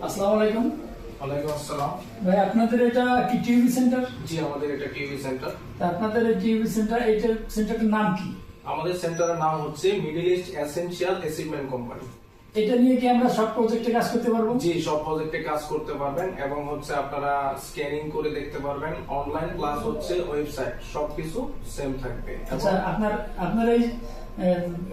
আসসালামু আলাইকুম। ওয়ালাইকুম আসসালাম। ভাই আপনাদের এটা কি টিভি সেন্টার? জি, আমাদের এটা টিভি সেন্টার। আপনাদের এই টিভি সেন্টার এইটার সেন্টারটার নাম কি? আমাদের সেন্টারের নাম হচ্ছে middle east essential achievement company. এটা নিয়ে কি আমরা সব প্রজেক্টে কাজ করতে পারবো? জি, সব প্রজেক্টে কাজ করতে পারবেন এবং হচ্ছে আপনারা স্ক্যানিং করে দেখতে পারবেন। অনলাইন প্লাস হচ্ছে ওয়েবসাইট সবকিছু সেম থাকবে। আচ্ছা, আপনার এই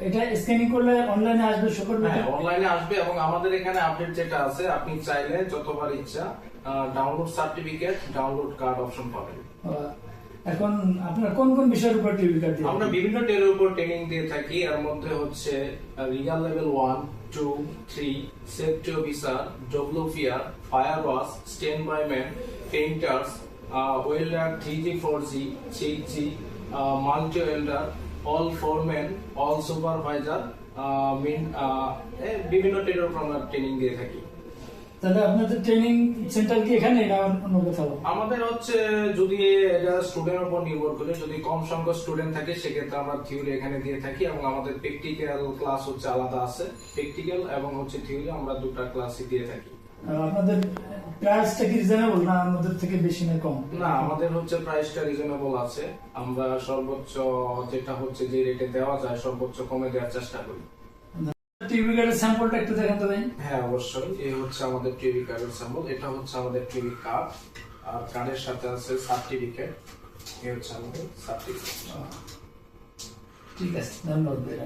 এটা স্ক্যানিং করলে অনলাইনে আসবে, শো করবে? হ্যাঁ, অনলাইনে আসবে এবং আমাদের এখানে আপডেট যেটা আছে আপনি চাইলে যতবার ইচ্ছা download certificate, download card option পাবেন। এখন আপনারা কোন কোন বিষয়ের উপর টিভি কার্ড দিবেন? আমরা বিভিন্ন টেরের উপর ট্রেনিং দিয়ে থাকি। এর মধ্যে হচ্ছে রিগাল level 1, 2, 3, safety officer, WPR, fire watch, standby man, painters, welder 3G 4G 6G, multi welder, all foreman, all supervisor, বিভিন্ন টেরের উপর আমরা ট্রেনিং দিয়ে থাকি। তাহলে আপনাদের ট্রেনিং সেন্টার কি এখানে না অন্য কোথাও? আমাদের হচ্ছে যদি এটা স্টুডেন্টের উপর নির্ভর করে, যদি কম সংখ্যক স্টুডেন্ট থাকে সেক্ষেত্রে আমরা থিওরি এখানে দিয়ে থাকি এবং আমাদের প্র্যাকটিক্যাল ক্লাস হচ্ছে আলাদা আছে। প্র্যাকটিক্যাল এবং হচ্ছে থিওরি আমরা দুটো ক্লাসই দিয়ে থাকি। আপনাদের প্রাইসটা কি রিজনেবল না আমাদের থেকে বেশি না কম? না, আমাদের হচ্ছে প্রাইসটা রিজনেবল আছে। আমরা সর্বোচ্চ যেটা হচ্ছে যে রেটে দেওয়া যায় সর্বোচ্চ কমে দেওয়ার চেষ্টা করি। টিভি কার্ডের স্যাম্পলটা একটু দেখান তো ভাই। হ্যাঁ, অবশ্যই। এই হচ্ছে আমাদের টিভি কার্ডের স্যাম্পল। এটা হচ্ছে আমাদের টিভি কার্ড আর কার্ডের সাথে আছে সার্টিফিকেট। এই হচ্ছে আমাদের সার্টিফিকেট। ঠিক আছে, ধন্যবাদ ভাই।